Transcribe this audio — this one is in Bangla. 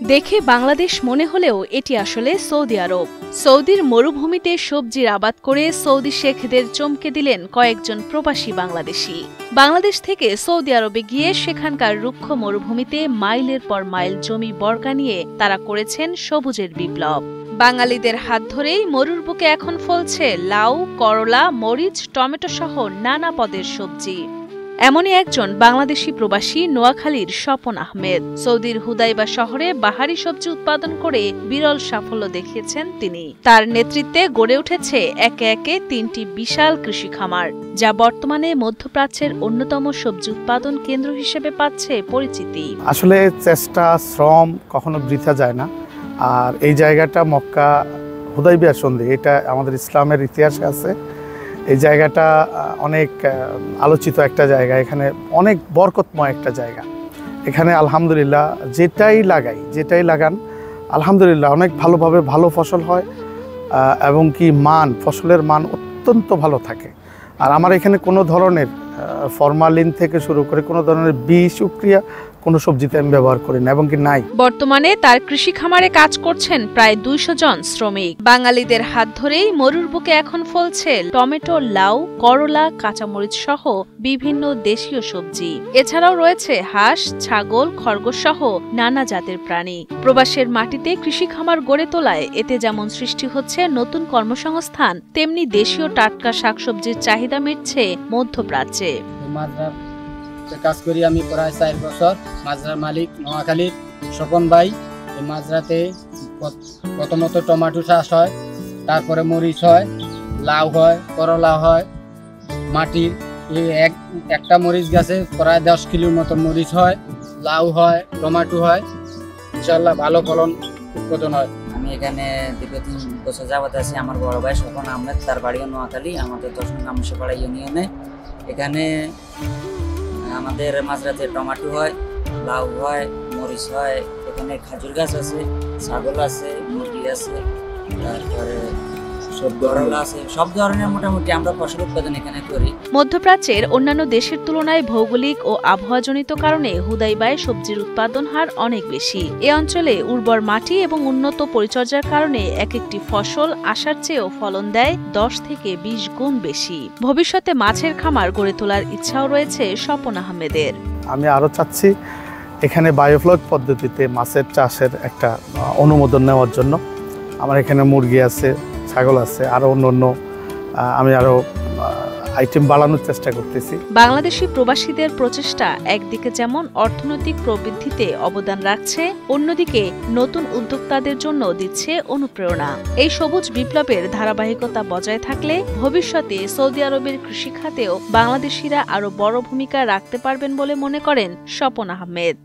দেখে বাংলাদেশ মনে হলেও এটি আসলে সৌদি আরব। সৌদির মরুভূমিতে সবজির আবাদ করে সৌদি শেখদের চমকে দিলেন কয়েকজন প্রবাসী বাংলাদেশি। বাংলাদেশ থেকে সৌদি আরবে গিয়ে সেখানকার রুক্ষ মরুভূমিতে মাইলের পর মাইল জমি বর্গা নিয়ে তারা করেছেন সবুজের বিপ্লব। বাঙালিদের হাত ধরেই মরুর বুকে এখন ফলছে লাউ, করলা, মরিচ, টমেটো সহ নানা পদের সবজি। এমনই একজন বাংলাদেশি প্রবাসী নোয়াখালীর স্বপন আহমেদ। সৌদির হুদাইবা শহরে বাহারি সবজি উৎপাদন করে বিরল সাফল্য দেখিয়েছেন তিনি। তার নেতৃত্বে গড়ে উঠেছে একে একে ৩টি বিশাল কৃষি খামার, যা বর্তমানে মধ্যপ্রাচ্যের অন্যতম সবজি উৎপাদন কেন্দ্র হিসেবে পাচ্ছে পরিচিতি। আসলে চেষ্টা, শ্রম কখনো বৃথা যায় না। আর এই জায়গাটা মক্কা হুদাইবিয়া সন্ধি, এটা আমাদের ইসলামের ইতিহাসে আছে। এই জায়গাটা অনেক আলোচিত একটা জায়গা, এখানে অনেক বরকতময় একটা জায়গা। এখানে আলহামদুলিল্লাহ যেটাই লাগান আলহামদুলিল্লাহ অনেক ভালোভাবে ভালো ফসল হয় এবং কি ফসলের মান অত্যন্ত ভালো থাকে। আর আমার এখানে কোনো ধরনের ফরমালিন থেকে শুরু করে কোনো ধরনের বিষ প্রক্রিয়া কোনো সবজিতে আমি ব্যবহার করি না এবং কি নাই। বর্তমানে তার কৃষি খামারে কাজ করছেন প্রায় ২০০ জন শ্রমিক। বাঙালিদের হাত ধরেই মরুর বুকে এখন ফলছে টমেটো, লাউ, করলা, কাঁচামরিচ সহ বিভিন্ন দেশীয় সবজি। এছাড়াও রয়েছে হাঁস, ছাগল, খরগোশ সহ নানা জাতের প্রাণী। প্রবাসের মাটিতে কৃষি খামার গড়ে তোলায় এতে যেমন সৃষ্টি হচ্ছে নতুন কর্মসংস্থান, তেমনি দেশীয় টাটকা শাকসবজির চাহিদা মিটছে মধ্যপ্রাচ্যে। কাজ করি আমি প্রায় ৪ বছর। মাজরার মালিক নোয়াখালীর স্বপন ভাই। এই মাজরাতে প্রথমত টমেটো চাষ হয়, তারপরে মরিচ হয়, লাউ হয়, করলা হয়। মাটির একটা মরিচ গাছে প্রায় ১০ কিলোর মতো মরিচ হয়, লাউ হয়, টমেটো হয়। ইনশাল্লাহ ভালো ফলন উৎপাদন হয়। আমি এখানে দীর্ঘ ৩ বছর যাবত আছি। আমার বড় ভাই স্বপন আহমেদ, তার বাড়িও নোয়াখালী, আমাদের ১০ নং গামুশাপাড়া ইউনিয়নে। এখানে আমাদের মাজরাতে টমেটো হয়, লাউ হয়, মরিচ হয়, এখানে খেজুর গাছ আছে, ছাগল আছে, মুরগি আছে, তারপরে করলা আছে। সব ধরনের মোটামুটি আমরা ফসল উৎপাদন এখানে করি। মধ্যপ্রাচ্যের অন্যান্য দেশের তুলনায় ভৌগোলিক ও আবহাওয়াজনিত কারণে হুদাইবায় সবজির উৎপাদন হার অনেক বেশি। এ অঞ্চলে উর্বর মাটি এবং উন্নত পরিচর্যার কারণে এক একটি ফসল আশার চেয়েও ফলন দেয় ১০ থেকে ২০ গুণ বেশি। ভবিষ্যতে মাছের খামার গড়ে তোলার ইচ্ছাও রয়েছে স্বপন আহমেদের। আমি আরো চাচ্ছি এখানে বায়োফ্লক পদ্ধতিতে মাছের চাষের একটা অনুমোদন নেওয়ার জন্য। আমার এখানে মুরগি আছে, ছাগল আছে, আরো অন্য আমি আরো আইটেম বাড়ানোর চেষ্টা করতেছি। বাংলাদেশি প্রবাসীদের প্রচেষ্টা একদিকে যেমন অর্থনৈতিক প্রবৃদ্ধিতে অবদান রাখছে, অন্যদিকে নতুন উদ্যোক্তাদের জন্য দিচ্ছে অনুপ্রেরণা। এই সবুজ বিপ্লবের ধারাবাহিকতা বজায় থাকলে ভবিষ্যতে সৌদি আরবের কৃষি খাতেও বাংলাদেশিরা আরো বড় ভূমিকা রাখতে পারবেন বলে মনে করেন স্বপন আহমেদ।